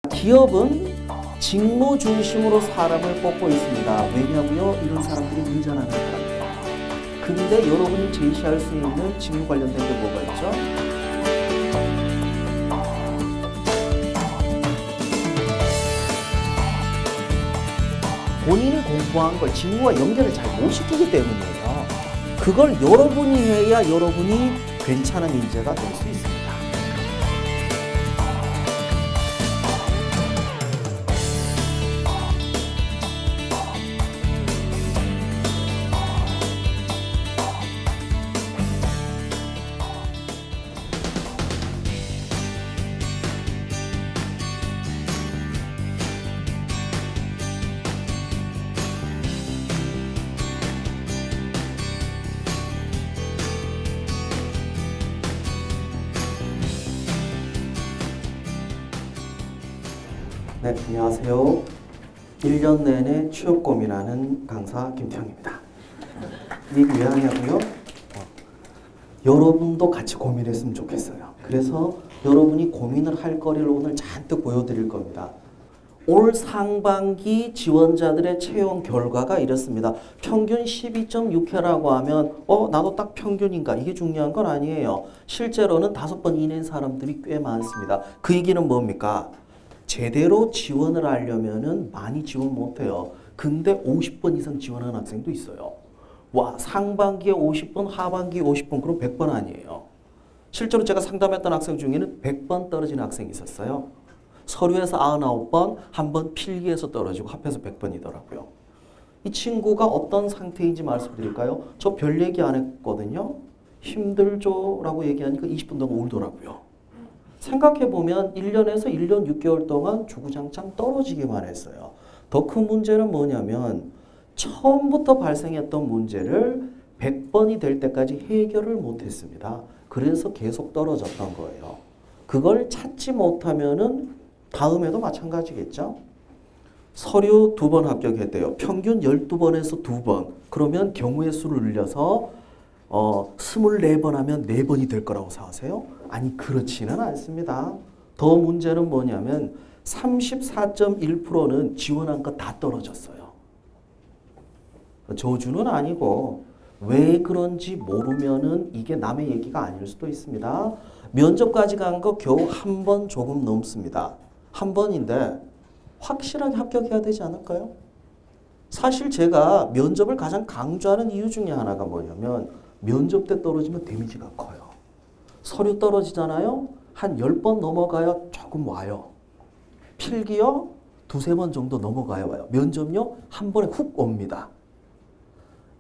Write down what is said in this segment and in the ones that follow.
기업은 직무 중심으로 사람을 뽑고 있습니다. 왜냐고요? 이런 사람들이 운전하는 사람이에요. 근데 여러분이 제시할 수 있는 직무 관련된 게 뭐가 있죠? 본인이 공부한 걸 직무와 연결을 잘 못 시키기 때문이에요. 그걸 여러분이 해야 여러분이 괜찮은 인재가 될 수 있습니다. 네, 안녕하세요. 1년 내내 취업 고민하는 강사 김태형입니다. 이게 왜 하냐고요? 여러분도 같이 고민했으면 좋겠어요. 그래서 여러분이 고민을 할 거리를 오늘 잔뜩 보여드릴 겁니다. 올 상반기 지원자들의 채용 결과가 이렇습니다. 평균 12.6회라고 하면 나도 딱 평균인가? 이게 중요한 건 아니에요. 실제로는 5번 이내인 사람들이 꽤 많습니다. 그 얘기는 뭡니까? 제대로 지원을 하려면은 많이 지원 못해요. 근데 50번 이상 지원하는 학생도 있어요. 와, 상반기에 50번, 하반기에 50번, 그럼 100번 아니에요. 실제로 제가 상담했던 학생 중에는 100번 떨어진 학생이 있었어요. 서류에서 99번, 한 번 필기에서 떨어지고 합해서 100번이더라고요. 이 친구가 어떤 상태인지 말씀드릴까요? 저 별 얘기 안 했거든요. 힘들죠 라고 얘기하니까 20분 동안 울더라고요. 생각해보면 1년에서 1년 6개월 동안 주구장창 떨어지기만 했어요. 더 큰 문제는 뭐냐면 처음부터 발생했던 문제를 100번이 될 때까지 해결을 못했습니다. 그래서 계속 떨어졌던 거예요. 그걸 찾지 못하면은 다음에도 마찬가지겠죠. 서류 2번 합격했대요. 평균 12번에서 2번. 그러면 경우의 수를 늘려서 24번 하면 4번이 될 거라고 생각하세요? 아니, 그렇지는 않습니다. 더 문제는 뭐냐면 34.1%는 지원한 거 다 떨어졌어요. 저주는 아니고 왜 그런지 모르면은 이게 남의 얘기가 아닐 수도 있습니다. 면접까지 간 거 겨우 한 번 조금 넘습니다. 한 번인데 확실하게 합격해야 되지 않을까요? 사실 제가 면접을 가장 강조하는 이유 중에 하나가 뭐냐면 면접 때 떨어지면 데미지가 커요. 서류 떨어지잖아요. 한 10번 넘어가야 조금 와요. 필기요? 2-3번 정도 넘어가야 와요. 면접요? 한 번에 훅 옵니다.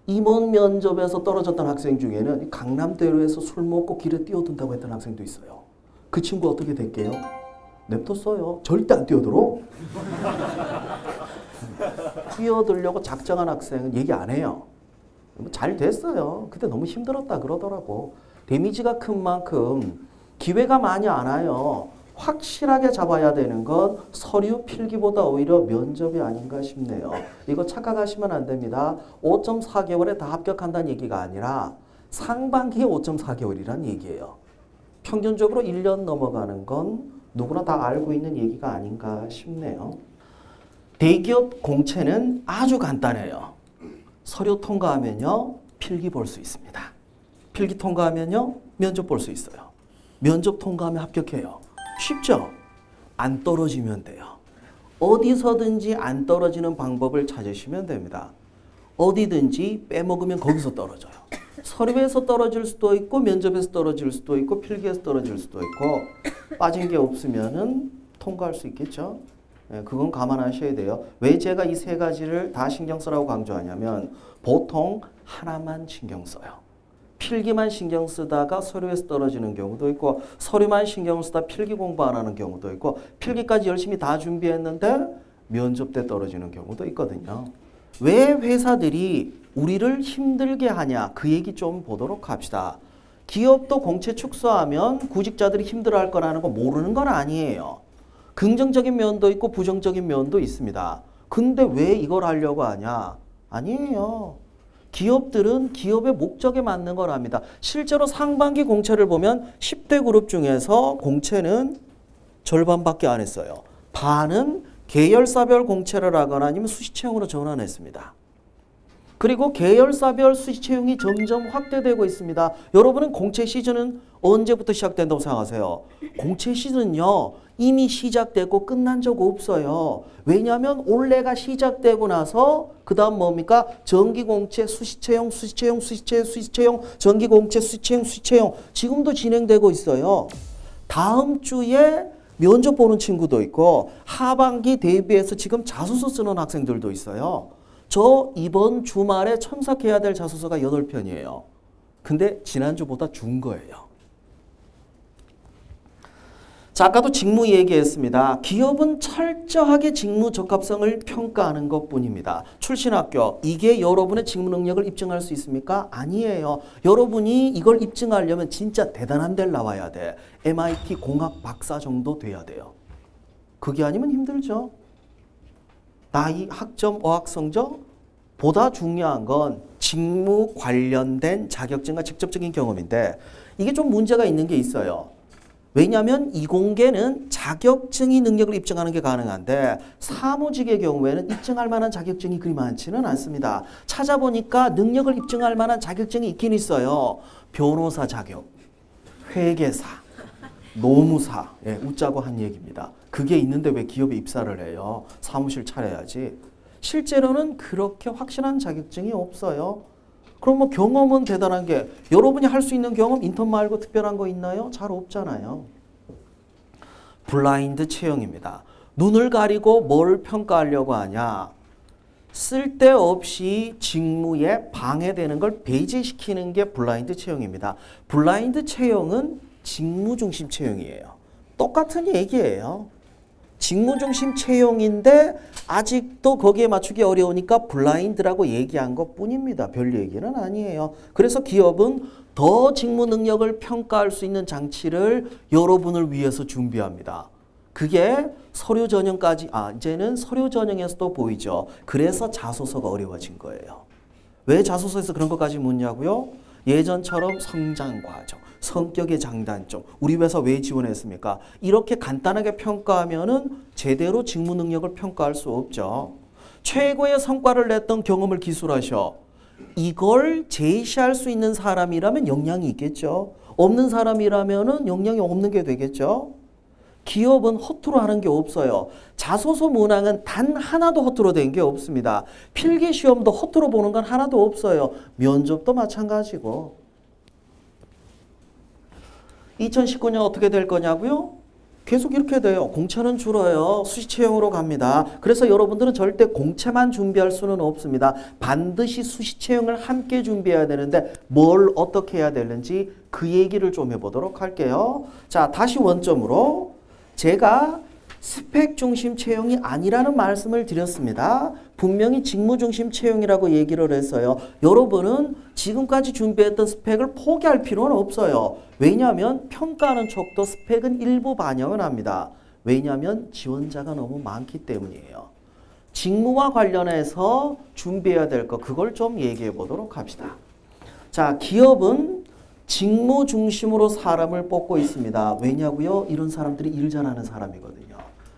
임원 면접에서 떨어졌던 학생 중에는 강남대로에서 술 먹고 길에 뛰어든다고 했던 학생도 있어요. 그 친구 어떻게 될게요? 냅뒀어요. 절대 안 뛰어들어. 뛰어들려고 작정한 학생은 얘기 안 해요. 잘 됐어요. 그때 너무 힘들었다 그러더라고. 데미지가 큰 만큼 기회가 많이 안 와요. 확실하게 잡아야 되는 건 서류 필기보다 오히려 면접이 아닌가 싶네요. 이거 착각하시면 안 됩니다. 5.4개월에 다 합격한다는 얘기가 아니라 상반기에 5.4개월이란 얘기예요. 평균적으로 1년 넘어가는 건 누구나 다 알고 있는 얘기가 아닌가 싶네요. 대기업 공채는 아주 간단해요. 서류 통과하면요, 필기 볼 수 있습니다. 필기 통과하면요, 면접 볼 수 있어요. 면접 통과하면 합격해요. 쉽죠? 안 떨어지면 돼요. 어디서든지 안 떨어지는 방법을 찾으시면 됩니다. 어디든지 빼먹으면 거기서 떨어져요. 서류에서 떨어질 수도 있고 면접에서 떨어질 수도 있고 필기에서 떨어질 수도 있고 빠진 게 없으면은 통과할 수 있겠죠? 그건 감안하셔야 돼요. 왜 제가 이 3가지를 다 신경 쓰라고 강조하냐면 보통 하나만 신경 써요. 필기만 신경 쓰다가 서류에서 떨어지는 경우도 있고 서류만 신경 쓰다 필기 공부 안 하는 경우도 있고 필기까지 열심히 다 준비했는데 면접 때 떨어지는 경우도 있거든요. 왜 회사들이 우리를 힘들게 하냐 그 얘기 좀 보도록 합시다. 기업도 공채 축소하면 구직자들이 힘들어할 거라는 거 모르는 건 아니에요. 긍정적인 면도 있고 부정적인 면도 있습니다. 근데 왜 이걸 하려고 하냐? 아니에요. 기업들은 기업의 목적에 맞는 걸 합니다. 실제로 상반기 공채를 보면 10대 그룹 중에서 공채는 절반밖에 안 했어요. 반은 계열사별 공채를 하거나 아니면 수시채용으로 전환했습니다. 그리고 계열사별 수시채용이 점점 확대되고 있습니다. 여러분은 공채 시즌은 언제부터 시작된다고 생각하세요? 공채 시즌은요, 이미 시작되고 끝난 적 없어요. 왜냐하면 올해가 시작되고 나서 그 다음 뭡니까? 정기공채, 수시채용, 수시채용, 수시채용, 수시채용, 정기공채, 수시채용, 수시채용 지금도 진행되고 있어요. 다음 주에 면접 보는 친구도 있고 하반기 대비해서 지금 자소서 쓰는 학생들도 있어요. 저 이번 주말에 첨삭해야 될 자소서가 8편이에요. 근데 지난주보다 준 거예요. 자, 아까도 직무 얘기했습니다. 기업은 철저하게 직무 적합성을 평가하는 것뿐입니다. 출신 학교, 이게 여러분의 직무 능력을 입증할 수 있습니까? 아니에요. 여러분이 이걸 입증하려면 진짜 대단한 데를 나와야 돼. MIT 공학 박사 정도 돼야 돼요. 그게 아니면 힘들죠. 나이, 학점, 어학 성적 보다 중요한 건 직무 관련된 자격증과 직접적인 경험인데 이게 좀 문제가 있는 게 있어요. 왜냐하면 이공계는 자격증이 능력을 입증하는 게 가능한데 사무직의 경우에는 입증할 만한 자격증이 그리 많지는 않습니다. 찾아보니까 능력을 입증할 만한 자격증이 있긴 있어요. 변호사 자격, 회계사, 노무사, 예, 웃자고 한 얘기입니다. 그게 있는데 왜 기업에 입사를 해요? 사무실 차려야지. 실제로는 그렇게 확실한 자격증이 없어요. 그럼 뭐 경험은 대단한 게 여러분이 할 수 있는 경험 인턴 말고 특별한 거 있나요? 잘 없잖아요. 블라인드 채용입니다. 눈을 가리고 뭘 평가하려고 하냐? 쓸데없이 직무에 방해되는 걸 배제시키는 게 블라인드 채용입니다. 블라인드 채용은 직무 중심 채용이에요. 똑같은 얘기예요. 직무 중심 채용인데 아직도 거기에 맞추기 어려우니까 블라인드라고 얘기한 것뿐입니다. 별 얘기는 아니에요. 그래서 기업은 더 직무 능력을 평가할 수 있는 장치를 여러분을 위해서 준비합니다. 그게 서류 전형까지, 이제는 서류 전형에서도 보이죠. 그래서 자소서가 어려워진 거예요. 왜 자소서에서 그런 것까지 묻냐고요? 예전처럼 성장 과정, 성격의 장단점, 우리 회사 왜 지원했습니까? 이렇게 간단하게 평가하면은 제대로 직무 능력을 평가할 수 없죠. 최고의 성과를 냈던 경험을 기술하셔. 이걸 제시할 수 있는 사람이라면 역량이 있겠죠. 없는 사람이라면은 역량이 없는 게 되겠죠. 기업은 허투루 하는 게 없어요. 자소서 문항은 단 하나도 허투루 된 게 없습니다. 필기시험도 허투루 보는 건 하나도 없어요. 면접도 마찬가지고. 2019년 어떻게 될 거냐고요? 계속 이렇게 돼요. 공채는 줄어요. 수시채용으로 갑니다. 그래서 여러분들은 절대 공채만 준비할 수는 없습니다. 반드시 수시채용을 함께 준비해야 되는데 뭘 어떻게 해야 되는지 그 얘기를 좀 해보도록 할게요. 자, 다시 원점으로 제가 스펙 중심 채용이 아니라는 말씀을 드렸습니다. 분명히 직무 중심 채용이라고 얘기를 했어요. 여러분은 지금까지 준비했던 스펙을 포기할 필요는 없어요. 왜냐하면 평가하는 척도 스펙은 일부 반영을 합니다. 왜냐하면 지원자가 너무 많기 때문이에요. 직무와 관련해서 준비해야 될 거 그걸 좀 얘기해 보도록 합시다. 자, 기업은 직무 중심으로 사람을 뽑고 있습니다. 왜냐고요? 이런 사람들이 일 잘하는 사람이거든요.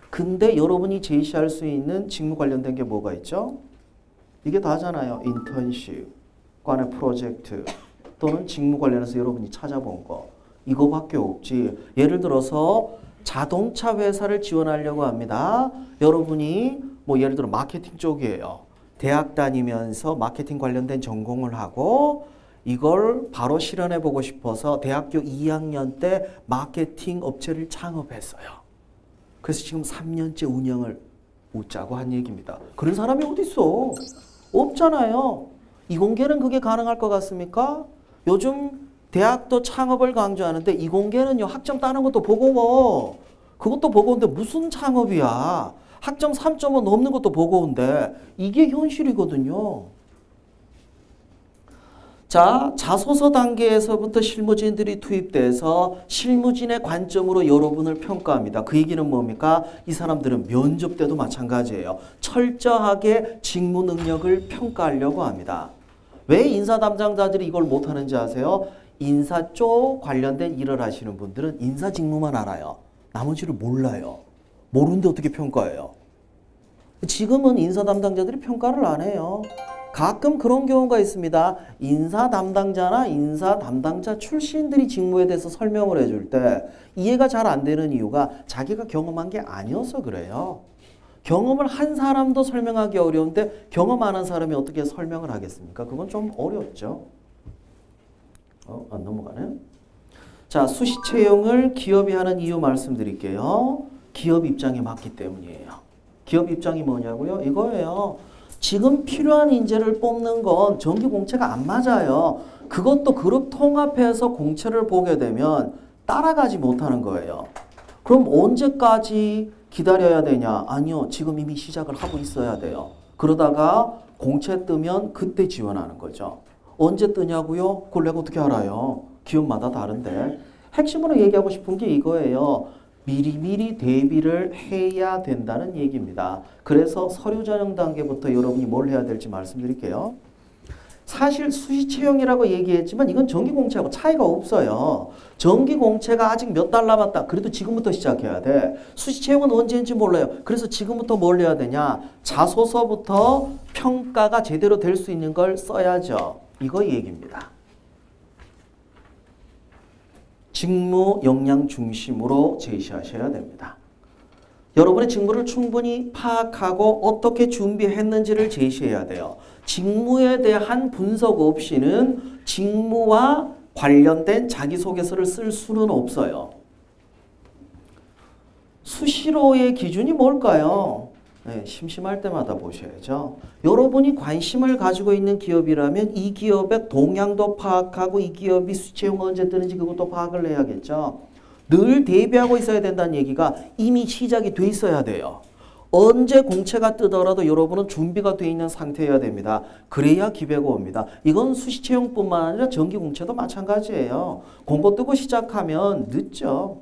근데 여러분이 제시할 수 있는 직무 관련된 게 뭐가 있죠? 이게 다잖아요. 인턴십, 관의 프로젝트 또는 직무 관련해서 여러분이 찾아본 거 이거밖에 없지. 예를 들어서 자동차 회사를 지원하려고 합니다. 여러분이 뭐 예를 들어 마케팅 쪽이에요. 대학 다니면서 마케팅 관련된 전공을 하고 이걸 바로 실현해 보고 싶어서 대학교 2학년 때 마케팅 업체를 창업했어요. 그래서 지금 3년째 운영을 웃자고 한 얘기입니다. 그런 사람이 어디 있어? 없잖아요. 이공계는 그게 가능할 것 같습니까? 요즘 대학도 창업을 강조하는데 이공계는요. 학점 따는 것도 버거워. 그것도 버거운데 무슨 창업이야. 학점 3.5 넘는 것도 버거운데 이게 현실이거든요. 자, 자소서 단계에서부터 실무진들이 투입돼서 실무진의 관점으로 여러분을 평가합니다. 그 얘기는 뭡니까? 이 사람들은 면접 때도 마찬가지예요. 철저하게 직무 능력을 평가하려고 합니다. 왜 인사 담당자들이 이걸 못하는지 아세요? 인사 쪽 관련된 일을 하시는 분들은 인사 직무만 알아요. 나머지를 몰라요. 모르는데 어떻게 평가해요? 지금은 인사 담당자들이 평가를 안 해요. 가끔 그런 경우가 있습니다. 인사 담당자나 인사 담당자 출신들이 직무에 대해서 설명을 해줄 때 이해가 잘 안 되는 이유가 자기가 경험한 게 아니어서 그래요. 경험을 한 사람도 설명하기 어려운데 경험 안 한 사람이 어떻게 설명을 하겠습니까? 그건 좀 어렵죠. 안 넘어가네. 자, 수시 채용을 기업이 하는 이유 말씀드릴게요. 기업 입장에 맞기 때문이에요. 기업 입장이 뭐냐고요? 이거예요. 지금 필요한 인재를 뽑는 건 정기 공채가 안 맞아요. 그것도 그룹 통합해서 공채를 보게 되면 따라가지 못하는 거예요. 그럼 언제까지 기다려야 되냐? 아니요. 지금 이미 시작을 하고 있어야 돼요. 그러다가 공채 뜨면 그때 지원하는 거죠. 언제 뜨냐고요? 그걸 내가 어떻게 알아요? 기업마다 다른데. 핵심으로 얘기하고 싶은 게 이거예요. 미리미리 대비를 해야 된다는 얘기입니다. 그래서 서류 전형 단계부터 여러분이 뭘 해야 될지 말씀드릴게요. 사실 수시 채용이라고 얘기했지만 이건 정기 공채하고 차이가 없어요. 정기 공채가 아직 몇 달 남았다. 그래도 지금부터 시작해야 돼. 수시 채용은 언제인지 몰라요. 그래서 지금부터 뭘 해야 되냐? 자소서부터 평가가 제대로 될 수 있는 걸 써야죠. 이거 얘기입니다. 직무 역량 중심으로 제시하셔야 됩니다. 여러분의 직무를 충분히 파악하고 어떻게 준비했는지를 제시해야 돼요. 직무에 대한 분석 없이는 직무와 관련된 자기소개서를 쓸 수는 없어요. 수시로의 기준이 뭘까요? 네, 심심할 때마다 보셔야죠. 여러분이 관심을 가지고 있는 기업이라면 이 기업의 동향도 파악하고 이 기업이 수채용 언제 뜨는지 그것도 파악을 해야겠죠. 늘 대비하고 있어야 된다는 얘기가 이미 시작이 돼 있어야 돼요. 언제 공채가 뜨더라도 여러분은 준비가 돼 있는 상태여야 됩니다. 그래야 기회가 옵니다. 이건 수시채용뿐만 아니라 정기공채도 마찬가지예요. 공고 뜨고 시작하면 늦죠.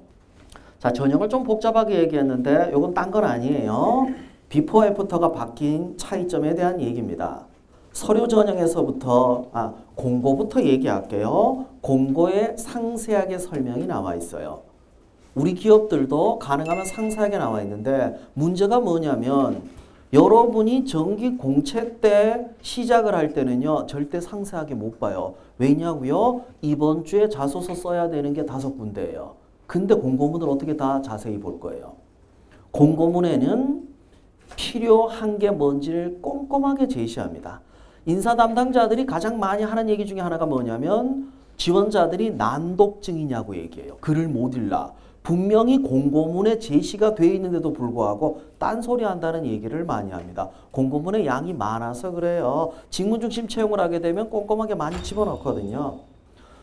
자, 전형을 좀 복잡하게 얘기했는데 이건 딴 건 아니에요. 비포 애프터가 바뀐 차이점에 대한 얘기입니다. 서류 전형에서부터 공고부터 얘기할게요. 공고에 상세하게 설명이 나와 있어요. 우리 기업들도 가능하면 상세하게 나와 있는데 문제가 뭐냐면 여러분이 정기 공채 때 시작을 할 때는요. 절대 상세하게 못 봐요. 왜냐고요? 이번 주에 자소서 써야 되는 게 5군데예요. 근데 공고문을 어떻게 다 자세히 볼 거예요? 공고문에는 필요한 게 뭔지를 꼼꼼하게 제시합니다. 인사 담당자들이 가장 많이 하는 얘기 중에 하나가 뭐냐면 지원자들이 난독증이냐고 얘기해요. 글을 못 읽라. 분명히 공고문에 제시가 돼 있는데도 불구하고 딴소리 한다는 얘기를 많이 합니다. 공고문의 양이 많아서 그래요. 직무 중심 채용을 하게 되면 꼼꼼하게 많이 집어넣거든요.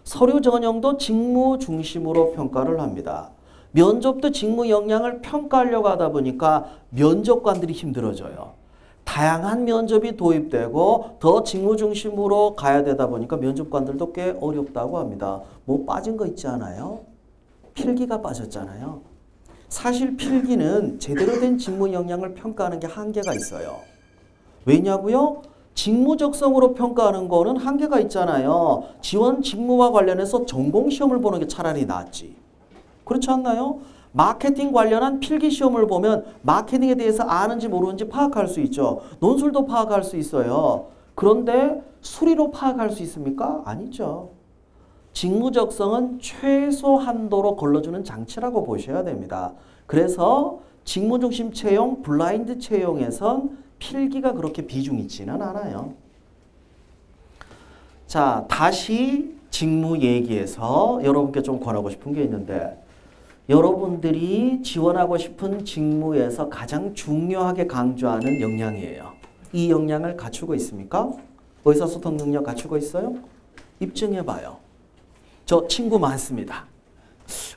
서류 전형도 직무 중심으로 평가를 합니다. 면접도 직무 역량을 평가하려고 하다 보니까 면접관들이 힘들어져요. 다양한 면접이 도입되고 더 직무 중심으로 가야 되다 보니까 면접관들도 꽤 어렵다고 합니다. 뭐 빠진 거 있지 않아요? 필기가 빠졌잖아요. 사실 필기는 제대로 된 직무 역량을 평가하는 게 한계가 있어요. 왜냐고요? 직무 적성으로 평가하는 거는 한계가 있잖아요. 지원 직무와 관련해서 전공 시험을 보는 게 차라리 낫지. 그렇지 않나요? 마케팅 관련한 필기 시험을 보면 마케팅에 대해서 아는지 모르는지 파악할 수 있죠. 논술도 파악할 수 있어요. 그런데 수리로 파악할 수 있습니까? 아니죠. 직무 적성은 최소 한도로 걸러주는 장치라고 보셔야 됩니다. 그래서 직무 중심 채용, 블라인드 채용에선 필기가 그렇게 비중이 있지는 않아요. 자, 다시 직무 얘기에서 여러분께 좀 권하고 싶은 게 있는데 여러분들이 지원하고 싶은 직무에서 가장 중요하게 강조하는 역량이에요. 이 역량을 갖추고 있습니까? 의사소통 능력 갖추고 있어요? 입증해봐요. 저 친구 많습니다.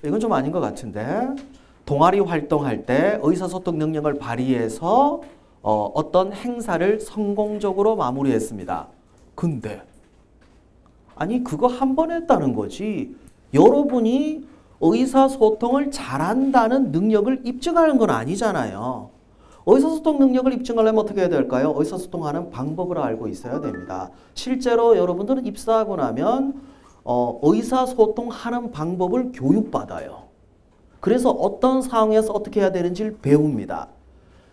이건 좀 아닌 것 같은데 동아리 활동할 때 의사소통 능력을 발휘해서 어떤 행사를 성공적으로 마무리했습니다. 근데 아니 그거 한 번 했다는 거지 여러분이 의사소통을 잘한다는 능력을 입증하는 건 아니잖아요. 의사소통 능력을 입증하려면 어떻게 해야 될까요? 의사소통하는 방법을 알고 있어야 됩니다. 실제로 여러분들은 입사하고 나면 의사소통하는 방법을 교육받아요. 그래서 어떤 상황에서 어떻게 해야 되는지를 배웁니다.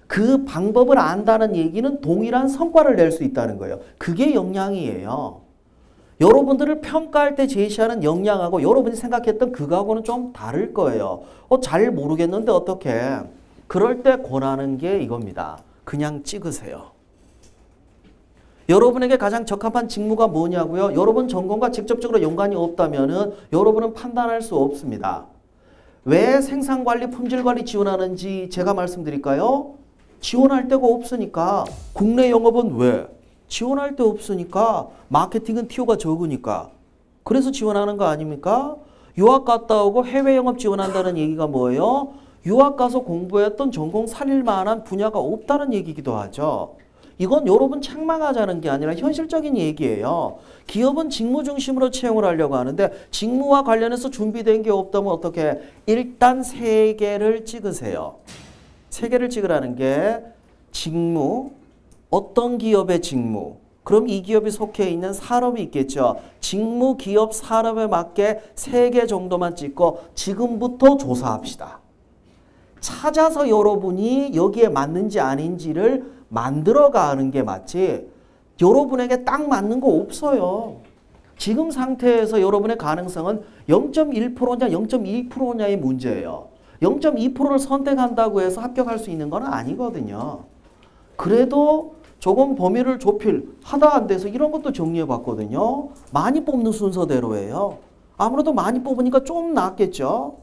그 방법을 안다는 얘기는 동일한 성과를 낼 수 있다는 거예요. 그게 역량이에요. 여러분들을 평가할 때 제시하는 역량하고 여러분이 생각했던 그거하고는 좀 다를 거예요. 잘 모르겠는데 어떻게? 그럴 때 권하는 게 이겁니다. 그냥 찍으세요. 여러분에게 가장 적합한 직무가 뭐냐고요? 여러분 전공과 직접적으로 연관이 없다면은 여러분은 판단할 수 없습니다. 왜 생산관리, 품질관리 지원하는지 제가 말씀드릴까요? 지원할 데가 없으니까. 국내 영업은 왜? 지원할 데 없으니까. 마케팅은 티오가 적으니까. 그래서 지원하는 거 아닙니까? 유학 갔다 오고 해외 영업 지원한다는 얘기가 뭐예요? 유학 가서 공부했던 전공 살릴 만한 분야가 없다는 얘기기도 하죠. 이건 여러분 책망하자는 게 아니라 현실적인 얘기예요. 기업은 직무 중심으로 채용을 하려고 하는데 직무와 관련해서 준비된 게 없다면 어떻게? 일단 3개를 찍으세요. 3개를 찍으라는 게 직무, 어떤 기업의 직무, 그럼 이 기업이 속해 있는 산업이 있겠죠. 직무, 기업, 산업에 맞게 3개 정도만 찍고 지금부터 조사합시다. 찾아서 여러분이 여기에 맞는지 아닌지를 만들어가는 게 맞지 여러분에게 딱 맞는 거 없어요. 지금 상태에서 여러분의 가능성은 0.1%냐 0.2%냐의 문제예요. 0.2%를 선택한다고 해서 합격할 수 있는 건 아니거든요. 그래도 조금 범위를 하다 안 돼서 이런 것도 정리해 봤거든요. 많이 뽑는 순서대로예요. 아무래도 많이 뽑으니까 좀 낫겠죠.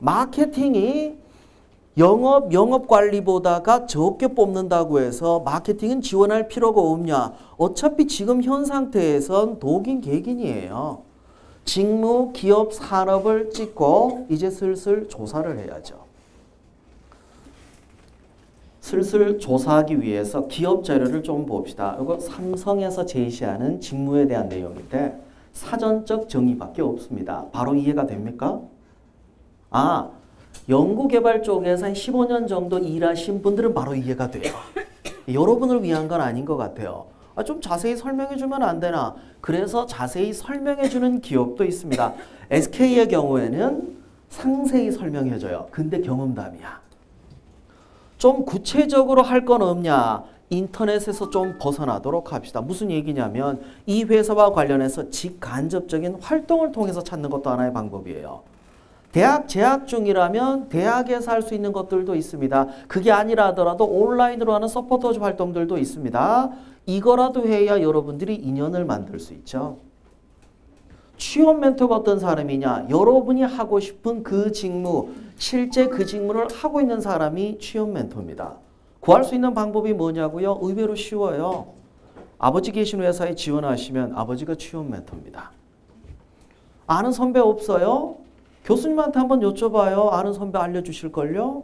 마케팅이 영업관리보다가 적게 뽑는다고 해서 마케팅은 지원할 필요가 없냐? 어차피 지금 현 상태에선 독인 객인이에요. 직무, 기업, 산업을 찍고 이제 슬슬 조사를 해야죠. 슬슬 조사하기 위해서 기업 자료를 좀 봅시다. 이거 삼성에서 제시하는 직무에 대한 내용인데 사전적 정의밖에 없습니다. 바로 이해가 됩니까? 연구개발 쪽에서 한 15년 정도 일하신 분들은 바로 이해가 돼요. 여러분을 위한 건 아닌 것 같아요. 좀 자세히 설명해 주면 안 되나? 그래서 자세히 설명해 주는 기업도 있습니다. SK의 경우에는 상세히 설명해 줘요. 근데 경험담이야. 좀 구체적으로 할 건 없냐? 인터넷에서 좀 벗어나도록 합시다. 무슨 얘기냐면 이 회사와 관련해서 직간접적인 활동을 통해서 찾는 것도 하나의 방법이에요. 대학 재학 중이라면 대학에서 할 수 있는 것들도 있습니다. 그게 아니라 하더라도 온라인으로 하는 서포터 활동들도 있습니다. 이거라도 해야 여러분들이 인연을 만들 수 있죠. 취업 멘토가 어떤 사람이냐? 여러분이 하고 싶은 그 직무, 실제 그 직무를 하고 있는 사람이 취업 멘토입니다. 구할 수 있는 방법이 뭐냐고요? 의외로 쉬워요. 아버지 계신 회사에 지원하시면 아버지가 취업 멘토입니다. 아는 선배 없어요? 교수님한테 한번 여쭤봐요. 아는 선배 알려주실걸요?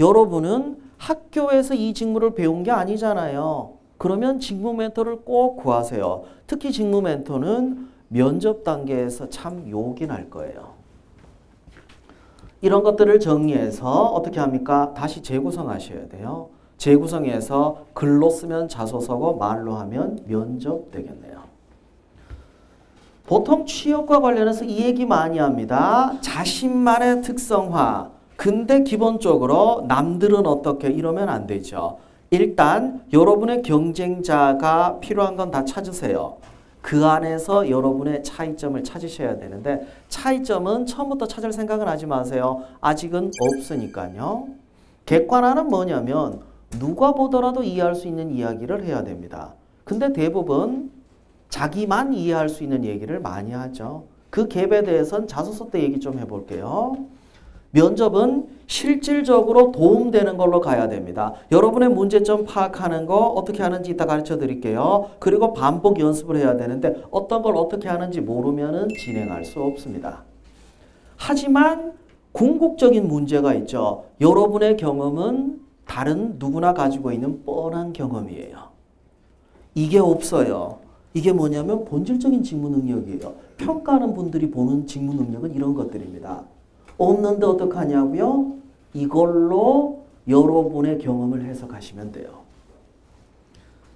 여러분은 학교에서 이 직무를 배운 게 아니잖아요. 그러면 직무 멘토를 꼭 구하세요. 특히 직무 멘토는 면접 단계에서 참 욕이 날 거예요. 이런 것들을 정리해서 어떻게 합니까? 다시 재구성하셔야 돼요. 재구성해서 글로 쓰면 자소서고 말로 하면 면접 되겠네요. 보통 취업과 관련해서 이 얘기 많이 합니다. 자신만의 특성화. 근데 기본적으로 남들은 어떻게 이러면 안 되죠. 일단 여러분의 경쟁자가 필요한 건 다 찾으세요. 그 안에서 여러분의 차이점을 찾으셔야 되는데 차이점은 처음부터 찾을 생각은 하지 마세요. 아직은 없으니까요. 객관화는 뭐냐면 누가 보더라도 이해할 수 있는 이야기를 해야 됩니다. 근데 대부분 자기만 이해할 수 있는 얘기를 많이 하죠. 그 갭에 대해서는 자소서 때 얘기 좀 해볼게요. 면접은 실질적으로 도움되는 걸로 가야 됩니다. 여러분의 문제점 파악하는 거 어떻게 하는지 이따 가르쳐 드릴게요. 그리고 반복 연습을 해야 되는데 어떤 걸 어떻게 하는지 모르면 진행할 수 없습니다. 하지만 궁극적인 문제가 있죠. 여러분의 경험은 다른 누구나 가지고 있는 뻔한 경험이에요. 이게 없어요. 이게 뭐냐면 본질적인 직무 능력이에요. 평가하는 분들이 보는 직무 능력은 이런 것들입니다. 없는데 어떡하냐고요? 이걸로 여러분의 경험을 해석하시면 돼요.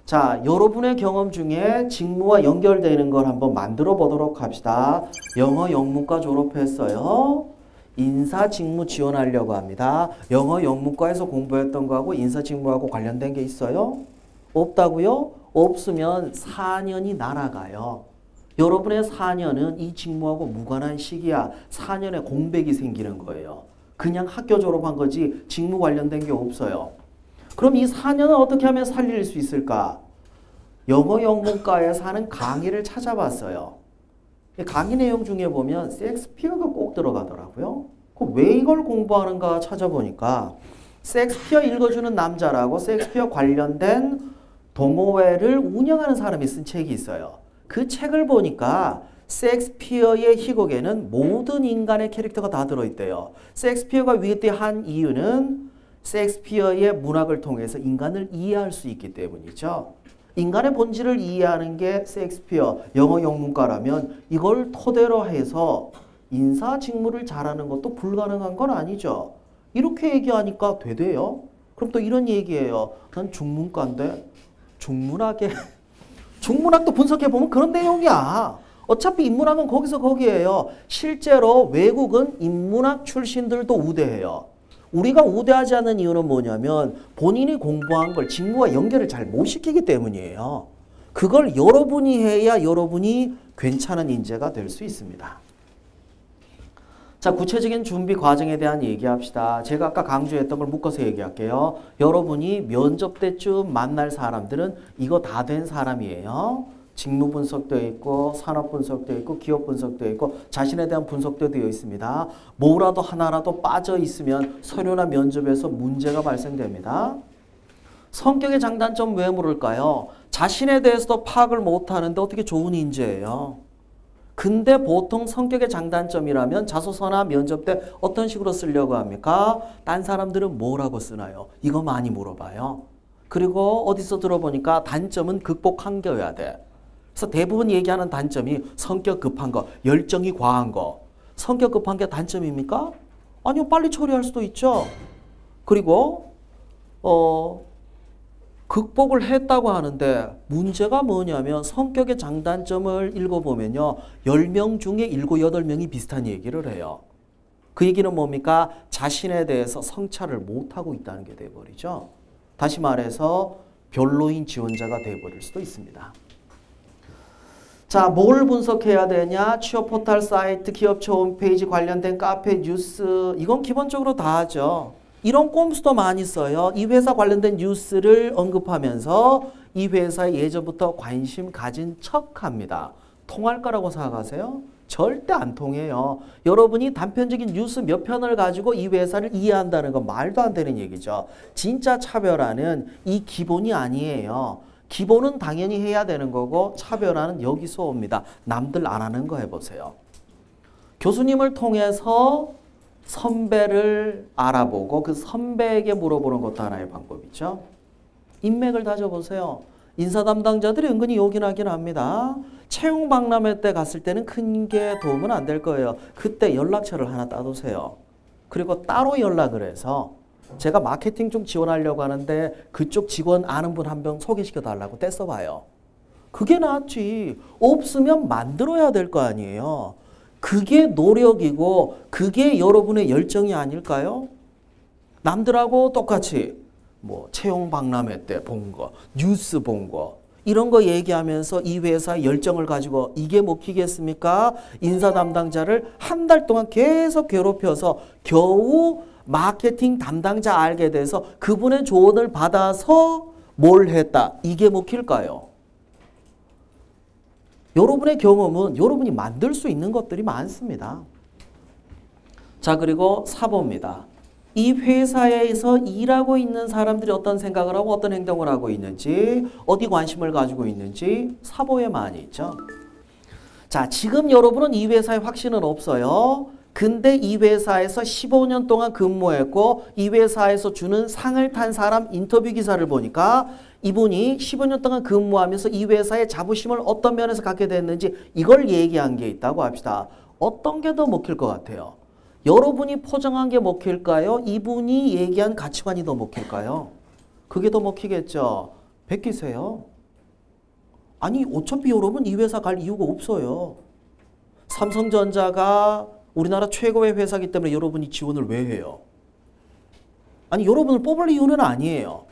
자, 여러분의 경험 중에 직무와 연결되는 걸 한번 만들어 보도록 합시다. 영어 영문과 졸업했어요. 인사 직무 지원하려고 합니다. 영어 영문과에서 공부했던 거하고 인사 직무하고 관련된 게 있어요? 없다고요? 없으면 4년이 날아가요. 여러분의 4년은 이 직무하고 무관한 시기야. 4년에 공백이 생기는 거예요. 그냥 학교 졸업한 거지 직무 관련된 게 없어요. 그럼 이 4년을 어떻게 하면 살릴 수 있을까? 영어 영문과에서 하는 강의를 찾아봤어요. 강의 내용 중에 보면 셰익스피어가 꼭 들어가더라고요. 그럼 왜 이걸 공부하는가 찾아보니까 셰익스피어 읽어주는 남자라고 셰익스피어 관련된 동호회를 운영하는 사람이 쓴 책이 있어요. 그 책을 보니까 셰익스피어의 희곡에는 모든 인간의 캐릭터가 다 들어있대요. 셰익스피어가 위대한 이유는 셰익스피어의 문학을 통해서 인간을 이해할 수 있기 때문이죠. 인간의 본질을 이해하는 게 셰익스피어 영어 영문과라면 이걸 토대로 해서 인사 직무를 잘하는 것도 불가능한 건 아니죠. 이렇게 얘기하니까 되대요. 그럼 또 이런 얘기예요. 난 중문과인데 중문학도 분석해보면 그런 내용이야. 어차피 인문학은 거기서 거기에요. 실제로 외국은 인문학 출신들도 우대해요. 우리가 우대하지 않는 이유는 뭐냐면 본인이 공부한 걸 직무와 연결을 잘 못 시키기 때문이에요. 그걸 여러분이 해야 여러분이 괜찮은 인재가 될 수 있습니다. 자, 구체적인 준비 과정에 대한 얘기합시다. 제가 아까 강조했던 걸 묶어서 얘기할게요. 여러분이 면접 때쯤 만날 사람들은 이거 다 된 사람이에요. 직무 분석도 있고 산업 분석도 있고 기업 분석도 있고 자신에 대한 분석도 되어 있습니다. 뭐라도 하나라도 빠져 있으면 서류나 면접에서 문제가 발생됩니다. 성격의 장단점 왜 물을까요? 자신에 대해서도 파악을 못하는데 어떻게 좋은 인재예요. 근데 보통 성격의 장단점이라면 자소서나 면접 때 어떤 식으로 쓰려고 합니까? 딴 사람들은 뭐라고 쓰나요? 이거 많이 물어봐요. 그리고 어디서 들어보니까 단점은 극복 한겨야 돼. 그래서 대부분 얘기하는 단점이 성격 급한 거, 열정이 과한 거. 성격 급한 게 단점입니까? 아니요, 빨리 처리할 수도 있죠. 그리고 극복을 했다고 하는데 문제가 뭐냐면 성격의 장단점을 읽어보면요. 10명 중에 7, 8명이 비슷한 얘기를 해요. 그 얘기는 뭡니까? 자신에 대해서 성찰을 못하고 있다는 게 돼버리죠. 다시 말해서 별로인 지원자가 돼버릴 수도 있습니다. 자, 뭘 분석해야 되냐? 취업 포털 사이트, 기업처 홈페이지 관련된 카페, 뉴스 이건 기본적으로 다 하죠. 이런 꼼수도 많이 써요. 이 회사 관련된 뉴스를 언급하면서 이 회사에 예전부터 관심 가진 척합니다. 통할 거라고 생각하세요? 절대 안 통해요. 여러분이 단편적인 뉴스 몇 편을 가지고 이 회사를 이해한다는 건 말도 안 되는 얘기죠. 진짜 차별화는 이 기본이 아니에요. 기본은 당연히 해야 되는 거고 차별화는 여기서 옵니다. 남들 안 하는 거 해보세요. 교수님을 통해서 선배를 알아보고 그 선배에게 물어보는 것도 하나의 방법이죠. 인맥을 다져보세요. 인사 담당자들이 은근히 요긴하긴 합니다. 채용 박람회 때 갔을 때는 큰 게 도움은 안 될 거예요. 그때 연락처를 하나 따두세요. 그리고 따로 연락을 해서 제가 마케팅 쪽 지원하려고 하는데 그쪽 직원 아는 분 한 명 소개시켜 달라고 떼써봐요. 그게 낫지. 없으면 만들어야 될 거 아니에요. 그게 노력이고 그게 여러분의 열정이 아닐까요? 남들하고 똑같이 뭐 채용 박람회 때 본 거, 뉴스 본 거 이런 거 얘기하면서 이 회사의 열정을 가지고 이게 먹히겠습니까? 인사 담당자를 한 달 동안 계속 괴롭혀서 겨우 마케팅 담당자 알게 돼서 그분의 조언을 받아서 뭘 했다. 이게 먹힐까요? 여러분의 경험은 여러분이 만들 수 있는 것들이 많습니다. 자, 그리고 사보입니다. 이 회사에서 일하고 있는 사람들이 어떤 생각을 하고 어떤 행동을 하고 있는지, 어디 관심을 가지고 있는지 사보에 많이 있죠. 자, 지금 여러분은 이 회사에 확신은 없어요. 근데 이 회사에서 15년 동안 근무했고 이 회사에서 주는 상을 탄 사람 인터뷰 기사를 보니까 이분이 15년 동안 근무하면서 이 회사의 자부심을 어떤 면에서 갖게 됐는지 이걸 얘기한 게 있다고 합시다. 어떤 게 더 먹힐 것 같아요? 여러분이 포장한 게 먹힐까요? 이분이 얘기한 가치관이 더 먹힐까요? 그게 더 먹히겠죠. 베끼세요. 아니 어차피 여러분 이 회사 갈 이유가 없어요. 삼성전자가 우리나라 최고의 회사이기 때문에 여러분이 지원을 왜 해요? 아니 여러분을 뽑을 이유는 아니에요.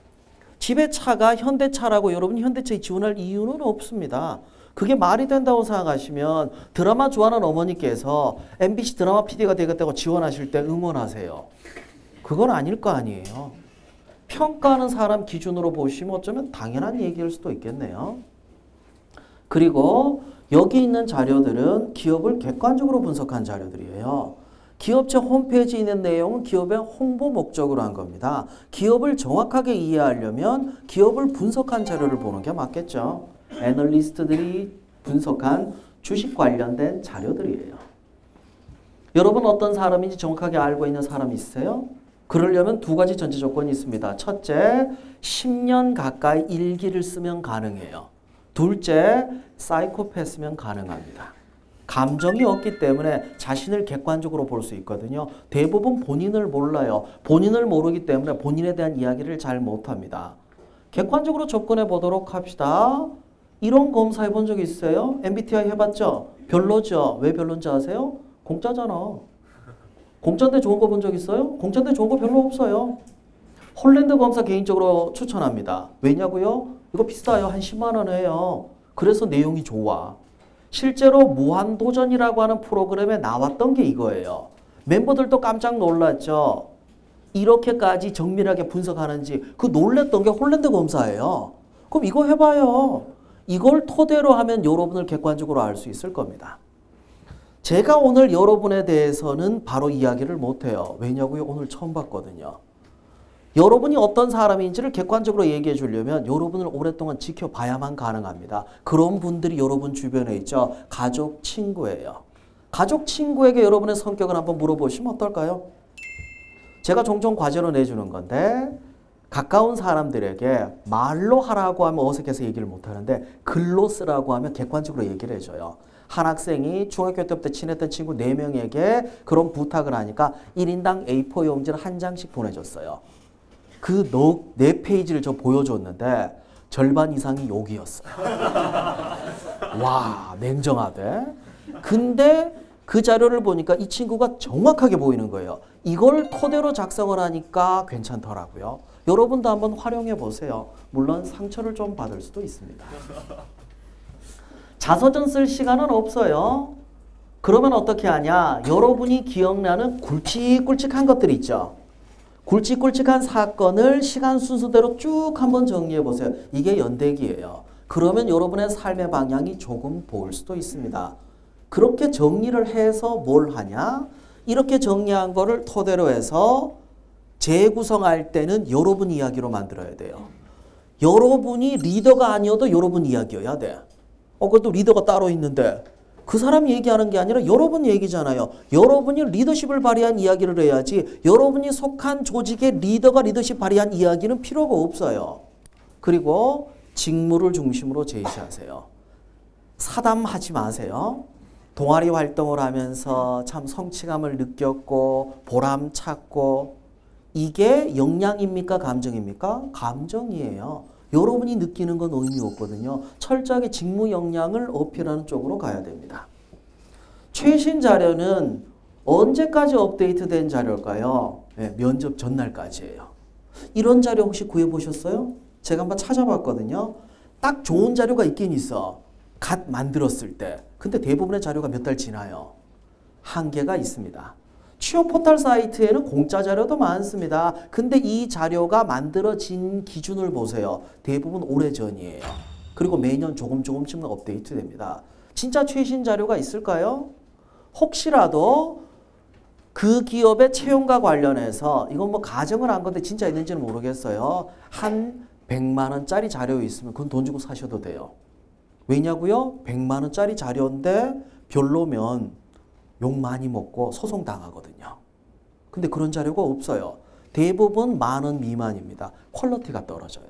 집에 차가 현대차라고 여러분이 현대차에 지원할 이유는 없습니다. 그게 말이 된다고 생각하시면 드라마 좋아하는 어머니께서 MBC 드라마 PD가 되겠다고 지원하실 때 응원하세요. 그건 아닐 거 아니에요. 평가하는 사람 기준으로 보시면 어쩌면 당연한 얘기일 수도 있겠네요. 그리고 여기 있는 자료들은 기업을 객관적으로 분석한 자료들이에요. 기업체 홈페이지에 있는 내용은 기업의 홍보 목적으로 한 겁니다. 기업을 정확하게 이해하려면 기업을 분석한 자료를 보는 게 맞겠죠. 애널리스트들이 분석한 주식 관련된 자료들이에요. 여러분 어떤 사람인지 정확하게 알고 있는 사람이 있으세요? 그러려면 두 가지 전제 조건이 있습니다. 첫째, 10년 가까이 일기를 쓰면 가능해요. 둘째, 사이코패스면 가능합니다. 감정이 없기 때문에 자신을 객관적으로 볼 수 있거든요. 대부분 본인을 몰라요. 본인을 모르기 때문에 본인에 대한 이야기를 잘 못합니다. 객관적으로 접근해 보도록 합시다. 이런 검사 해본 적 있어요? MBTI 해봤죠? 별로죠? 왜 별론지 아세요? 공짜잖아. 공짜인데 좋은 거 본 적 있어요? 공짜인데 좋은 거 별로 없어요. 홀랜드 검사 개인적으로 추천합니다. 왜냐고요? 이거 비싸요. 한 10만 원 해요. 그래서 내용이 좋아. 실제로 무한도전이라고 하는 프로그램에 나왔던 게 이거예요. 멤버들도 깜짝 놀랐죠. 이렇게까지 정밀하게 분석하는지 그 놀랬던 게 홀랜드 검사예요. 그럼 이거 해봐요. 이걸 토대로 하면 여러분을 객관적으로 알 수 있을 겁니다. 제가 오늘 여러분에 대해서는 바로 이야기를 못해요. 왜냐고요? 오늘 처음 봤거든요. 여러분이 어떤 사람인지를 객관적으로 얘기해 주려면 여러분을 오랫동안 지켜봐야만 가능합니다. 그런 분들이 여러분 주변에 있죠. 가족, 친구예요. 가족, 친구에게 여러분의 성격을 한번 물어보시면 어떨까요? 제가 종종 과제로 내주는 건데 가까운 사람들에게 말로 하라고 하면 어색해서 얘기를 못하는데 글로 쓰라고 하면 객관적으로 얘기를 해줘요. 한 학생이 중학교 때부터 친했던 친구 4명에게 그런 부탁을 하니까 1인당 A4 용지를 한 장씩 보내줬어요. 그 4페이지를 저 보여줬는데 절반 이상이 욕이었어요. 와, 냉정하대. 근데 그 자료를 보니까 이 친구가 정확하게 보이는 거예요. 이걸 토대로 작성을 하니까 괜찮더라고요. 여러분도 한번 활용해 보세요. 물론 상처를 좀 받을 수도 있습니다. 자서전 쓸 시간은 없어요. 그러면 어떻게 하냐? 여러분이 기억나는 굵직굵직한 것들 있죠. 굵직굵직한 사건을 시간 순서대로 쭉 한번 정리해 보세요. 이게 연대기예요. 그러면 여러분의 삶의 방향이 조금 보일 수도 있습니다. 그렇게 정리를 해서 뭘 하냐? 이렇게 정리한 거를 토대로 해서 재구성할 때는 여러분 이야기로 만들어야 돼요. 여러분이 리더가 아니어도 여러분 이야기여야 돼. 그것도 리더가 따로 있는데 그 사람이 얘기하는 게 아니라 여러분 얘기잖아요. 여러분이 리더십을 발휘한 이야기를 해야지 여러분이 속한 조직의 리더가 리더십 발휘한 이야기는 필요가 없어요. 그리고 직무를 중심으로 제시하세요. 사담하지 마세요. 동아리 활동을 하면서 참 성취감을 느꼈고 보람찼고 이게 역량입니까? 감정입니까? 감정이에요. 여러분이 느끼는 건 의미 없거든요. 철저하게 직무 역량을 어필하는 쪽으로 가야 됩니다. 최신 자료는 언제까지 업데이트된 자료일까요? 네, 면접 전날까지예요. 이런 자료 혹시 구해보셨어요? 제가 한번 찾아봤거든요. 딱 좋은 자료가 있긴 있어. 갓 만들었을 때. 근데 대부분의 자료가 몇 달 지나요. 한계가 있습니다. 취업 포털 사이트에는 공짜 자료도 많습니다. 근데 이 자료가 만들어진 기준을 보세요. 대부분 오래전이에요. 그리고 매년 조금씩 업데이트 됩니다. 진짜 최신 자료가 있을까요? 혹시라도 그 기업의 채용과 관련해서 이건 뭐 가정을 한 건데 진짜 있는지는 모르겠어요. 한 100만 원짜리 자료 있으면 그건 돈 주고 사셔도 돼요. 왜냐고요? 100만 원짜리 자료인데 별로면 욕 많이 먹고 소송 당하거든요. 근데 그런 자료가 없어요. 대부분 10,000원 미만입니다. 퀄리티가 떨어져요.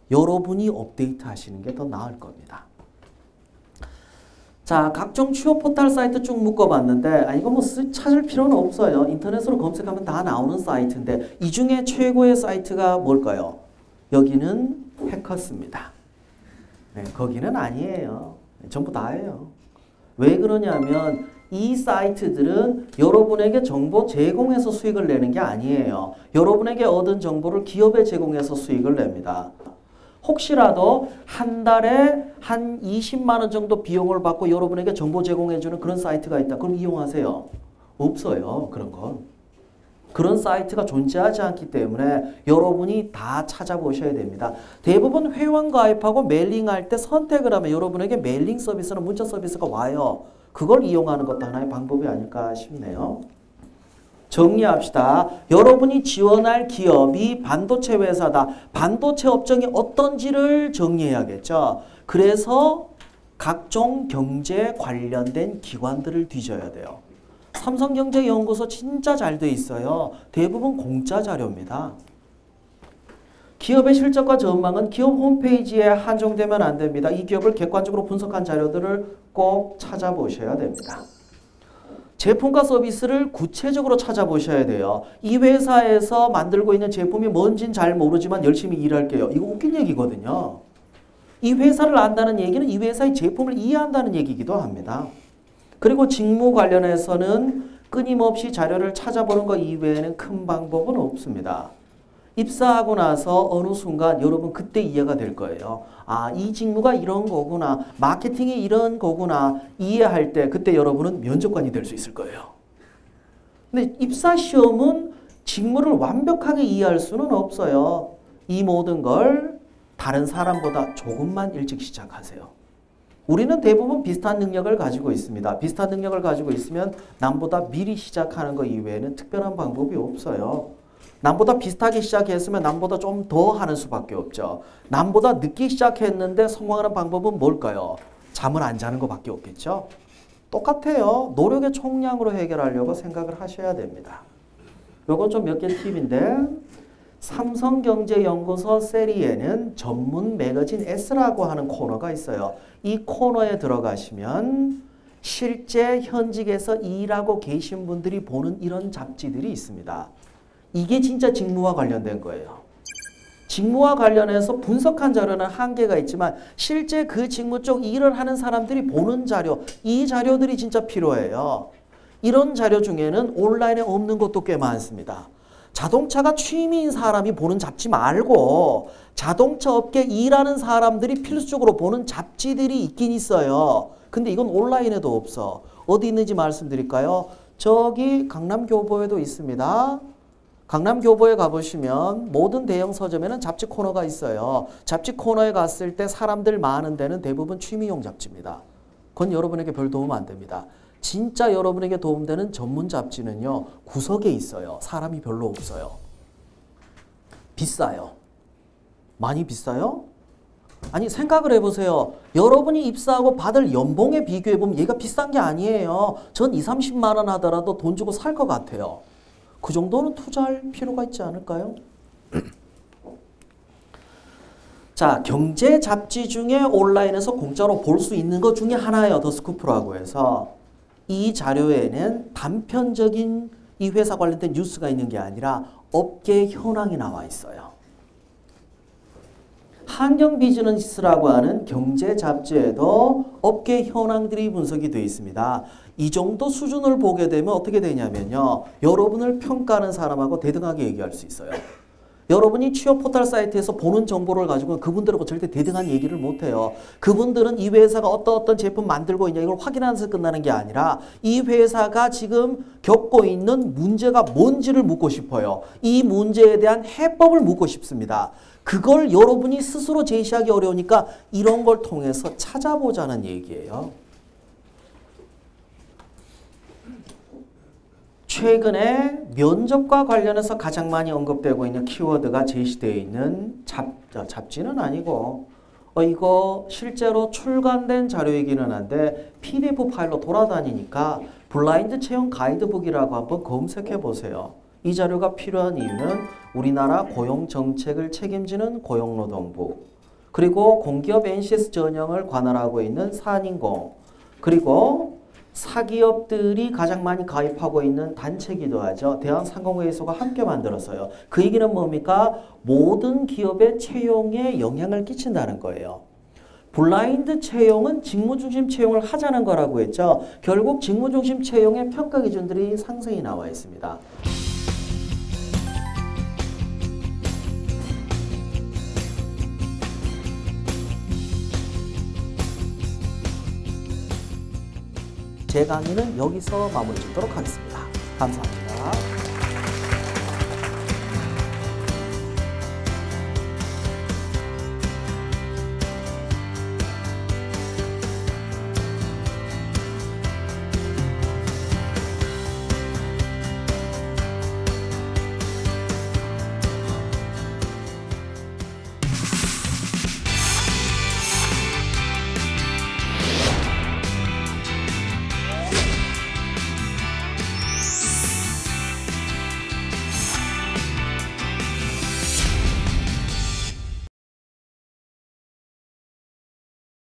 여러분이 업데이트 하시는 게 더 나을 겁니다. 자, 각종 취업 포털 사이트 쭉 묶어봤는데 이거 뭐 찾을 필요는 없어요. 인터넷으로 검색하면 다 나오는 사이트인데 이 중에 최고의 사이트가 뭘까요? 여기는 해커스입니다. 네, 거기는 아니에요. 전부 다예요. 왜 그러냐면 이 사이트들은 여러분에게 정보 제공해서 수익을 내는 게 아니에요. 여러분에게 얻은 정보를 기업에 제공해서 수익을 냅니다. 혹시라도 한 달에 한 20만 원 정도 비용을 받고 여러분에게 정보 제공해주는 그런 사이트가 있다. 그럼 이용하세요. 없어요. 그런 건. 그런 사이트가 존재하지 않기 때문에 여러분이 다 찾아보셔야 됩니다. 대부분 회원 가입하고 메일링할 때 선택을 하면 여러분에게 메일링 서비스나 문자 서비스가 와요. 그걸 이용하는 것도 하나의 방법이 아닐까 싶네요. 정리합시다. 여러분이 지원할 기업이 반도체 회사다. 반도체 업종이 어떤지를 정리해야겠죠. 그래서 각종 경제 관련된 기관들을 뒤져야 돼요. 삼성경제연구소 진짜 잘 돼 있어요. 대부분 공짜 자료입니다. 기업의 실적과 전망은 기업 홈페이지에 한정되면 안 됩니다. 이 기업을 객관적으로 분석한 자료들을 꼭 찾아보셔야 됩니다. 제품과 서비스를 구체적으로 찾아보셔야 돼요. 이 회사에서 만들고 있는 제품이 뭔진 잘 모르지만 열심히 일할게요. 이거 웃긴 얘기거든요. 이 회사를 안다는 얘기는 이 회사의 제품을 이해한다는 얘기이기도 합니다. 그리고 직무 관련해서는 끊임없이 자료를 찾아보는 것 이외에는 큰 방법은 없습니다. 입사하고 나서 어느 순간 여러분 그때 이해가 될 거예요. 아, 이 직무가 이런 거구나. 마케팅이 이런 거구나. 이해할 때 그때 여러분은 면접관이 될 수 있을 거예요. 근데 입사 시험은 직무를 완벽하게 이해할 수는 없어요. 이 모든 걸 다른 사람보다 조금만 일찍 시작하세요. 우리는 대부분 비슷한 능력을 가지고 있습니다. 비슷한 능력을 가지고 있으면 남보다 미리 시작하는 것 이외에는 특별한 방법이 없어요. 남보다 비슷하게 시작했으면 남보다 좀 더 하는 수밖에 없죠. 남보다 늦게 시작했는데 성공하는 방법은 뭘까요? 잠을 안 자는 것밖에 없겠죠. 똑같아요. 노력의 총량으로 해결하려고 생각을 하셔야 됩니다. 요건 좀 몇 개 팁인데 삼성경제연구소 세리에는 전문 매거진 S라고 하는 코너가 있어요. 이 코너에 들어가시면 실제 현직에서 일하고 계신 분들이 보는 이런 잡지들이 있습니다. 이게 진짜 직무와 관련된 거예요. 직무와 관련해서 분석한 자료는 한계가 있지만 실제 그 직무 쪽 일을 하는 사람들이 보는 자료, 이 자료들이 진짜 필요해요. 이런 자료 중에는 온라인에 없는 것도 꽤 많습니다. 자동차가 취미인 사람이 보는 잡지 말고 자동차 업계 일하는 사람들이 필수적으로 보는 잡지들이 있긴 있어요. 근데 이건 온라인에도 없어. 어디 있는지 말씀드릴까요? 저기 강남교보에도 있습니다. 강남교보에 가보시면 모든 대형 서점에는 잡지 코너가 있어요. 잡지 코너에 갔을 때 사람들 많은 데는 대부분 취미용 잡지입니다. 그건 여러분에게 별 도움 안 됩니다. 진짜 여러분에게 도움되는 전문 잡지는요. 구석에 있어요. 사람이 별로 없어요. 비싸요. 많이 비싸요? 아니 생각을 해보세요. 여러분이 입사하고 받을 연봉에 비교해보면 얘가 비싼 게 아니에요. 전 20, 30만 원 하더라도 돈 주고 살 것 같아요. 그 정도는 투자할 필요가 있지 않을까요? 자, 경제 잡지 중에 온라인에서 공짜로 볼 수 있는 것 중에 하나예요. 더스쿠프라고 해서. 이 자료에는 단편적인 이 회사 관련된 뉴스가 있는 게 아니라 업계 현황이 나와 있어요. 환경 비즈니스라고 하는 경제 잡지에도 업계 현황들이 분석이 되어 있습니다. 이 정도 수준을 보게 되면 어떻게 되냐면요. 여러분을 평가하는 사람하고 대등하게 얘기할 수 있어요. 여러분이 취업 포털 사이트에서 보는 정보를 가지고 그분들하고 절대 대등한 얘기를 못해요. 그분들은 이 회사가 어떤 제품 만들고 있냐 이걸 확인하면서 끝나는 게 아니라 이 회사가 지금 겪고 있는 문제가 뭔지를 묻고 싶어요. 이 문제에 대한 해법을 묻고 싶습니다. 그걸 여러분이 스스로 제시하기 어려우니까 이런 걸 통해서 찾아보자는 얘기예요. 최근에 면접과 관련해서 가장 많이 언급되고 있는 키워드가 제시되어 있는 잡지는 아니고 이거 실제로 출간된 자료이기는 한데 PDF 파일로 돌아다니니까 블라인드 채용 가이드북이라고 한번 검색해 보세요. 이 자료가 필요한 이유는 우리나라 고용정책을 책임지는 고용노동부, 그리고 공기업 NCS 전형을 관할하고 있는 산인공, 그리고 사기업들이 가장 많이 가입하고 있는 단체기도 하죠. 대한상공회의소가 함께 만들었어요. 그 얘기는 뭡니까? 모든 기업의 채용에 영향을 끼친다는 거예요. 블라인드 채용은 직무중심 채용을 하자는 거라고 했죠. 결국 직무중심 채용의 평가 기준들이 상세히 나와 있습니다. 제 강의는 여기서 마무리 짓도록 하겠습니다. 감사합니다.